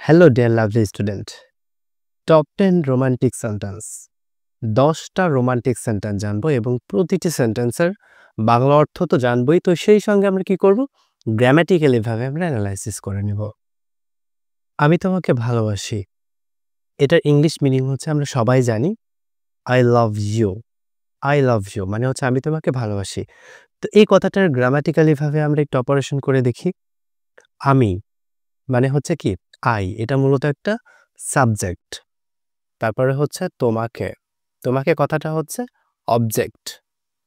Hello dear lovely student. Top 10 romantic sentence 10টা romantic sentence জানবো এবং প্রতিটি সেন্টেন্সের বাংলা অর্থ তো জানবই, তো সেই সঙ্গে আমরা কি করব, গ্রামাটিক্যালি ভাবে আমরা অ্যানালাইসিস করে নিব। আমি তোমাকে ভালোবাসি, এটার ইংলিশ মিনিং হচ্ছে আমরা সবাই জানি I love you. I love you মানে হচ্ছে আমি তোমাকে ভালোবাসি। তো এই কথাটার গ্রামাটিক্যালি ভাবে আমরা একটু অপারেশন করে দেখি। আমি মানে হচ্ছে কি আই, এটা মূলত একটা সাবজেক্ট। তারপরে হচ্ছে তোমাকে, তোমাকে কথাটা হচ্ছে অবজেক্ট।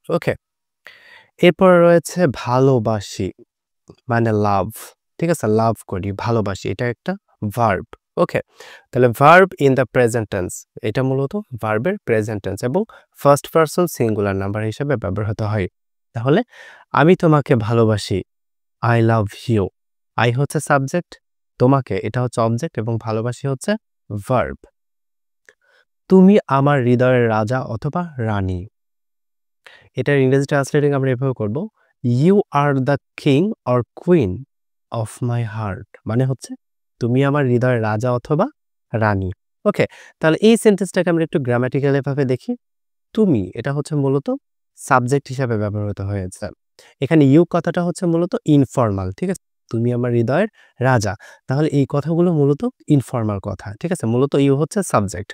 ওকে, এরপরে রয়েছে ভালোবাসি মানে লাভ। ঠিক আছে, লাভ করি, ভালোবাসি, এটা একটা ভার্ব। ওকে, তাহলে verb in the present tense, এটা মূলত ভার্বের প্রেজেন্ট টেন্স এবং ফার্স্ট পারসন সিঙ্গুলার নাম্বার হিসেবে ব্যবহৃত হয়। তাহলে আমি তোমাকে ভালোবাসি, আই লাভ ইউ। আই হচ্ছে সাবজেক্ট, তোমাকে এটা হচ্ছে অবজেক্ট এবং ভালোবাসি হচ্ছে ভার্ব। তুমি আমার হৃদয়ের রাজা অথবা রানী, এটার ইংরেজি ট্রান্সলেটিং আমরা এভাবে করব, you are the king or queen of my heart, মানে হচ্ছে তুমি আমার হৃদয়ের রাজা অথবা রানী। ওকে, তাহলে এই সেন্টেন্সটাকে আমরা একটু গ্রামাটিক্যালি ভাবে দেখি। তুমি এটা হচ্ছে মূলত সাবজেক্ট হিসাবে ব্যবহৃত হয়েছে। এখানে ইউ কথাটা হচ্ছে মূলত ইনফর্মাল। ঠিক আছে, তুমি আমার হৃদয়ের রাজা, তাহলে এই কথাগুলো মূলত ইনফর্মাল কথা। ঠিক আছে, মূলত ইউ হচ্ছে সাবজেক্ট।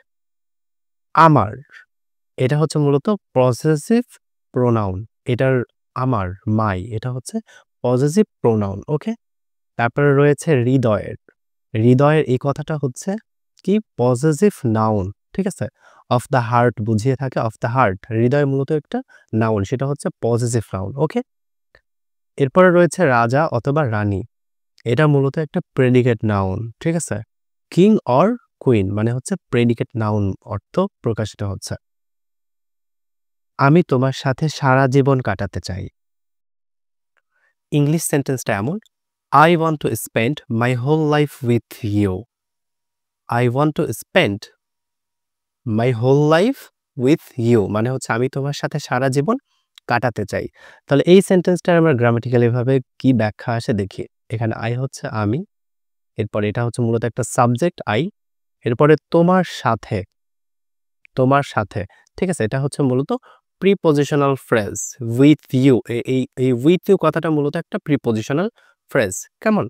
আমার এটা হচ্ছে মূলত পজেসিভ প্রোনাউন। এটার আমার, মাই, এটা হচ্ছে পজেসিভ প্রোনাউন। ওকে, তারপরে রয়েছে হৃদয়ের। হৃদয়ের এই কথাটা হচ্ছে কি পজেসিভ নাউন। ঠিক আছে, অফ দ্য হার্ট বুঝিয়ে থাকে, অফ দ্য হার্ট। হৃদয় মূলত একটা নাউন, সেটা হচ্ছে পজেসিভ নাউন। ওকে, এরপরে রয়েছে রাজা অথবা রানী, এটা মূলত একটা প্রেডিকেট নাউন। ঠিক আছে, কিং অর কুইন মানে হচ্ছে প্রেডিকেট নাউন অর্থ প্রকাশিত হচ্ছে। আমি তোমার সাথে সারা জীবন কাটাতে চাই, ইংলিশ সেন্টেন্সটা এমন, I want to spend my whole life with you. I want to spend my whole life with you মানে হচ্ছে আমি তোমার সাথে সারা জীবন কাটাতে চাই। তাহলে এই সেন্টেন্সটার আমরা গ্রামাটিক্যালি ভাবে কি ব্যাখ্যা আসে দেখি। এখানে আই হচ্ছে আমি, এরপর এটা হচ্ছে মূলত একটা সাবজেক্ট আই, এরপরে তোমার সাথে, তোমার সাথে। ঠিক আছে, এটা হচ্ছে মূলত প্রিপজিশনাল ফ্রেজ। উইথ ইউ, এই উইথ ইউ কথাটা মূলত একটা প্রিপজিশনাল ফ্রেজ। কেমন?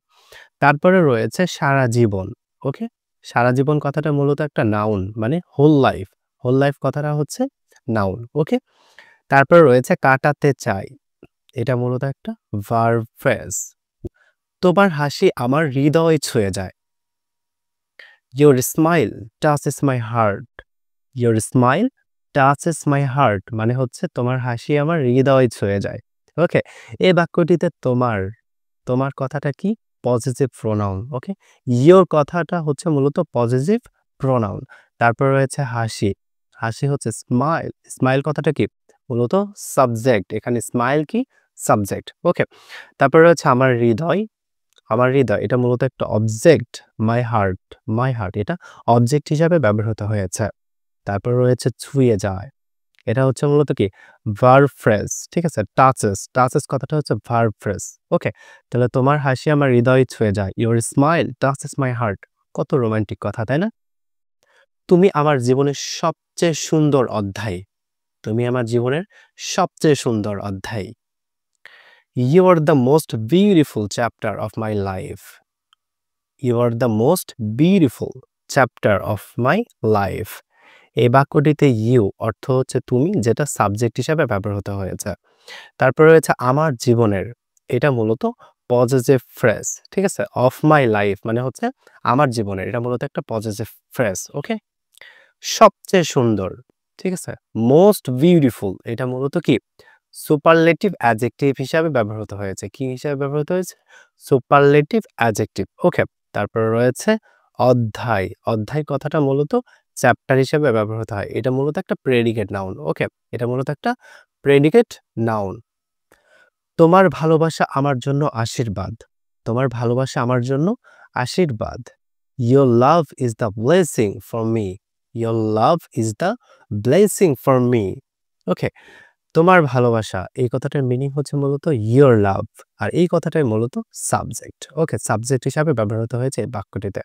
তারপরে রয়েছে সারা জীবন। ওকে, সারা জীবন কথাটা মূলত একটা নাউন, মানে হোল লাইফ। হোল লাইফ কথাটা হচ্ছে নাউন। ওকে, তারপরে রয়েছে কাটাতে চাই, এটা মূলত একটা ভার্ব ফ্রেজ। তোমার হাসি আমার হৃদয় ছুঁয়ে যায়, your smile touches my heart. Your smile touches my heart মানে হচ্ছে তোমার হাসি আমার হৃদয় ছুঁয়ে যায়। ওকে, এই বাক্যটিতে তোমার, তোমার কথাটা কি পজিটিভ প্রোনাউন। ওকে, ইয়োর কথাটা হচ্ছে মূলত পজিটিভ প্রোনাউন। তারপর রয়েছে হাসি, হাসি হচ্ছে স্মাইল, স্মাইল কথাটা কি মূলত সাবজেক্ট, এখানে স্মাইল কি সাবজেক্ট। ওকে, তারপর রয়েছে আমার হৃদয়, আমার হৃদয় এটা মূলত একটা object. My heart, my heart এটা অবজেক্ট হিসাবে ব্যবহৃত হয়েছে। তারপর রয়েছে ছুঁয়ে যায়, এটা হচ্ছে মূলত কি ভার্ব ফ্রেজ। ঠিক আছে, টাচেস, টাচেস কথাটা হচ্ছে ভার্ব ফ্রেজ। ওকে, তাহলে তোমার হাসি আমার হৃদয় ছুঁয়ে যায়, your smile touches my heart. কত রোমান্টিক কথা, তাই না? তুমি আমার জীবনের সবচেয়ে সুন্দর অধ্যায়, তুমি আমার জীবনের সবচেয়ে সুন্দর অধ্যায়। You are the most beautiful chapter of my life. You are the most beautiful chapter of my life. এই বাক্যটিতে ইউ অর্থ হচ্ছে তুমি, যেটা সাবজেক্ট হিসাবে ব্যবহৃত হয়েছে। তারপরে রয়েছে আমার জীবনের, এটা মূলত পজিটিভ ফ্রেজ। ঠিক আছে, অফ মাই লাইফ মানে হচ্ছে আমার জীবনের, এটা মূলত একটা পজিটিভ ফ্রেজ। ওকে, সবচেয়ে সুন্দর। ঠিক আছে, মোস্ট বিউটিফুল এটা মূলত কি সুপারলেটিভ অ্যাডজেক্টিভ হিসাবে ব্যবহৃত হয়েছে। কি হিসাবে ব্যবহৃত হয়েছে? Superlative adjective. ওকে, তারপরে রয়েছে অধ্যায়, অধ্যায় কথাটা মূলত চ্যাপ্টার হিসেবে ব্যবহৃত হয়, এটা মূলত একটা প্রেডিকেট নাউন। ওকে, এটা মূলত একটা প্রেডিকেট নাউন। তোমার ভালোবাসা আমার জন্য আশীর্বাদ, তোমার ভালোবাসা আমার জন্য আশীর্বাদ। Your love is the blessing for me. Your love is the blessing for me. ওকে, তোমার ভালোবাসা এই কথাটার মিনিং হচ্ছে মূলত ইয়োর লাভ, আর এই কথাটাই মূলত সাবজেক্ট। ওকে, সাবজেক্ট হিসাবে ব্যবহৃত হয়েছে এই বাক্যটিতে।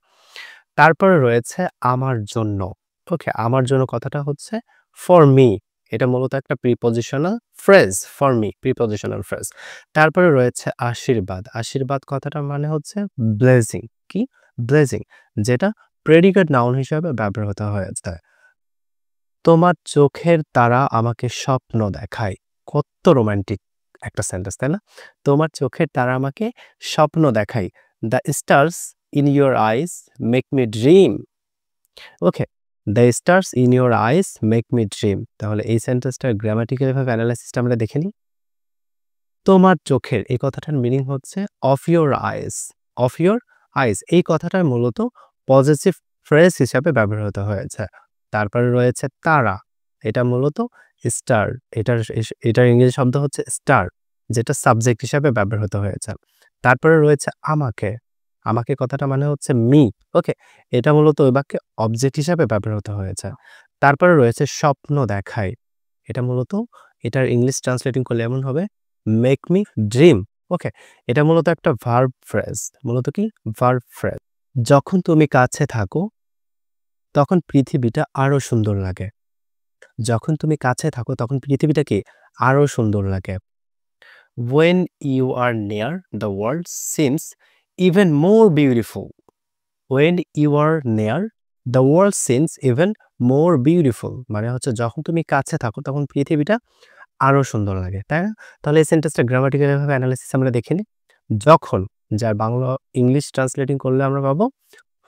তারপরে রয়েছে আমার জন্য। ওকে, আমার জন্য কথাটা হচ্ছে ফর মি। এটা মূলত একটা prepositional phrase, for me prepositional phrase. তারপরে রয়েছে আশীর্বাদ। আশীর্বাদ কথাটার মানে হচ্ছে ব্লেসিং। কি? ব্লেসিং, যেটা প্রেডিকেট নাউন হিসাবে ব্যবহৃত হয়েছে। তোমার চোখের তারা আমাকে স্বপ্ন দেখায়। কত রোমান্টিক একটা সেন্টেন্স, তাই না? তোমার চোখের তারা আমাকে স্বপ্ন দেখায়। The stars in your eyes make me dream. Okay, the stars in your eyes make me dream. তাহলে এই সেন্টেন্সটার গ্রামাটিক্যাল ভাবে অ্যানালাইসিসটা আমরা দেখে নিই। তোমার চোখের এই কথাটার মিনিং হচ্ছে of your eyes. Of your eyes এই কথাটার মূলত পজিটিভ ফ্রেজ হিসাবে ব্যবহৃত হয়েছে। তারপরে রয়েছে তারা, এটা মূলত স্টার। এটার ইংরেজি শব্দ হচ্ছে স্টার, যেটা সাবজেক্ট হিসাবে ব্যবহৃত হয়েছে। তারপরে রয়েছে আমাকে। আমাকে কথাটা মানে হচ্ছে মি। ওকে, এটা মূলত ওই বাক্যে অবজেক্ট হিসাবে ব্যবহৃত হয়েছে। তারপরে রয়েছে স্বপ্ন দেখায়। এটা মূলত এটার ইংলিশ ট্রান্সলেটিং করলে এমন হবে মেক মি ড্রিম। ওকে, এটা মূলত একটা ভার্ব ফ্রেজ। মূলত কি? Verb phrase. যখন তুমি কাছে থাকো তখন পৃথিবীটা আরো সুন্দর লাগে। যখন তুমি কাছে থাকো তখন পৃথিবীটা কি? আরো সুন্দর লাগে। When you are near, the world seems even more beautiful. When you are near, the world seems even more beautiful. মানে হচ্ছে যখন তুমি কাছে থাকো তখন পৃথিবীটা আরো সুন্দর লাগে, তাই না? তাহলে এই সেন্টেন্সটা গ্রামাটিক্যাল ভাবে অ্যানালাইসিস আমরা দেখে নিই। যখন, যার বাংলা ইংলিশ ট্রান্সলেটিং করলে আমরা পাবো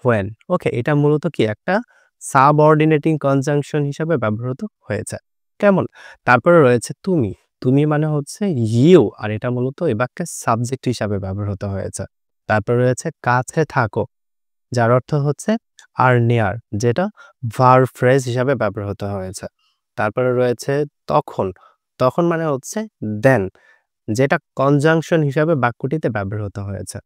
when। ওকে, এটা মূলত কি? একটা সাবঅর্ডিনেটিং কনজাংশন হিসাবে ব্যবহৃত হয়েছে। কেমন? তারপরে রয়েছে তুমি। তুমি মানে হচ্ছে ইউ, আর এটা মূলত এই বাক্যে সাবজেক্ট হিসাবে ব্যবহৃত হয়েছে। তারপরে রয়েছে কাছে থাকো, যার অর্থ হচ্ছে আর নেয়ার, যেটা ভার্ব ফ্রেজ হিসাবে ব্যবহৃত হয়েছে। তারপরে রয়েছে তখন। তখন মানে হচ্ছে দেন, যেটা কনজাংশন হিসাবে বাক্যটিতে ব্যবহৃত হয়েছে।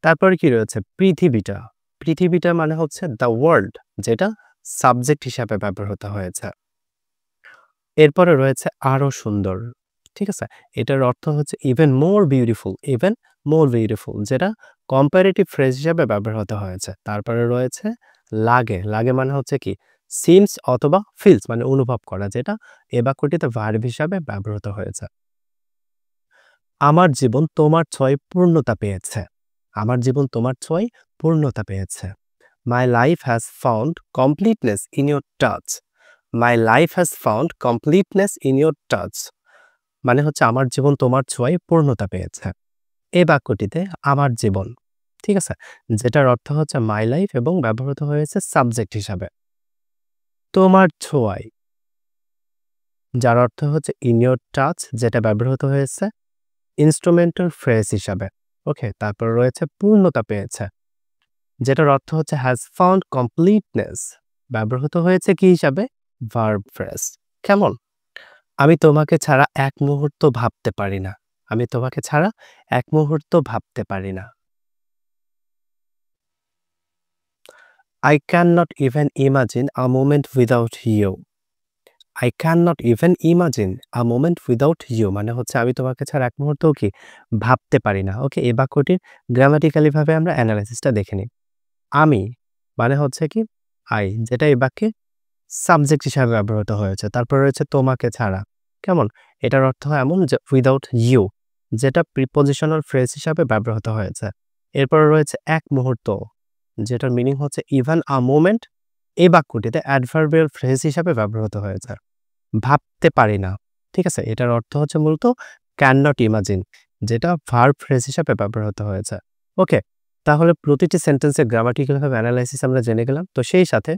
তারপরে কি রয়েছে? পৃথিবীটা। পৃথিবীটা মানে হচ্ছে দ্য ওয়ার্ল্ড, যেটা সাবজেক্ট হিসাবে ব্যবহৃত হয়েছে। এরপরে রয়েছে আরো সুন্দর। ঠিক আছে? এটার অর্থ হচ্ছে even more beautiful. Even more beautiful, যেটা কম্পারেটিভ ফ্রেজ হিসাবে ব্যবহৃত হয়েছে। তারপরে রয়েছে লাগে। লাগে মানে হচ্ছে কি? সিমস অথবা ফিলস, মানে অনুভব করা, যেটা এ বাক্যটিতে ভার্ব হিসাবে ব্যবহৃত হয়েছে। আমার জীবন তোমার ছোঁয়ায় পূর্ণতা পেয়েছে। আমার জীবন তোমার ছোঁয়ায় পূর্ণতা পেয়েছে। My life has found completeness in your touch. My life has found completeness in your touch. মানে হচ্ছে আমার জীবন তোমার ছোঁয়ায় পূর্ণতা পেয়েছে। এই বাক্যটিতে আমার জীবন, ঠিক আছে, যেটার অর্থ হচ্ছে মাই লাইফ এবং ব্যবহৃত হয়েছে সাবজেক্ট হিসাবে। তোমার ছোঁয়ায়, যার অর্থ হচ্ছে ইন ইয়োর টাচ, যেটা ব্যবহৃত হয়েছে ইনস্ট্রুমেন্টাল ফ্রেজ হিসাবে। ওকে, তারপর রয়েছে পূর্ণতা পেয়েছে, যেটার অর্থ হচ্ছে হ্যাজ ফাউন্ড কমপ্লিটনেস, ব্যবহৃত হয়েছে কি হিসাবে? Verb phrase. কেমন? আমি তোমাকে ছাড়া এক মুহূর্ত ভাবতে পারি না। আমি তোমাকে ছাড়া এক মুহূর্ত ভাবতে পারি না। I cannot even imagine a moment without you. I cannot even imagine a moment without you মানে হচ্ছে আমি তোমাকে ছাড়া এক মুহূর্তও কি ভাবতে পারি না। ওকে, এই বাক্যটির গ্রামাটিক্যালি ভাবে আমরা অ্যানালাইসিসটা দেখে নিই। আমি মানে হচ্ছে কি? আই, যেটা এই বাক্যে সাবজেক্ট হিসাবে ব্যবহৃত হয়েছে। তারপর রয়েছে তোমাকে ছাড়া। কেমন? এটার অর্থ হয় এমন যে উইদাউট ইউ, যেটা প্রিপজিশনাল ফ্রেজ হিসাবে ব্যবহৃত হয়েছে। এরপর রয়েছে এক মুহূর্ত, যেটার মিনিং হচ্ছে ইভেন আ মোমেন্ট। এই বাক্যটিতে অ্যাডভার্বিয়াল ফ্রেজ হিসাবে ব্যবহৃত হয়েছে। ভাবতে পারি না, ঠিক আছে, এটার অর্থ হচ্ছে মূলত ক্যান নট ইমাজিন, যেটা ভার্ব ফ্রেজ হিসাবে ব্যবহৃত হয়েছে। ওকে, তাহলে প্রতিটি সেন্টেন্সের গ্রামাটিক্যাল ভাবে অ্যানালাইসিস আমরা জেনে গেলাম। তো সেই সাথে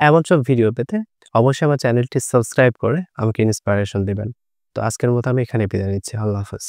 এমন সব ভিডিও পেতে অবশ্যই আমার চ্যানেলটি সাবস্ক্রাইব করে আমাকে ইন্সপিরেশন দিবেন। তো আজকের মতো আমি এখানে বিদায় নিচ্ছি। আল্লাহ হাফেজ।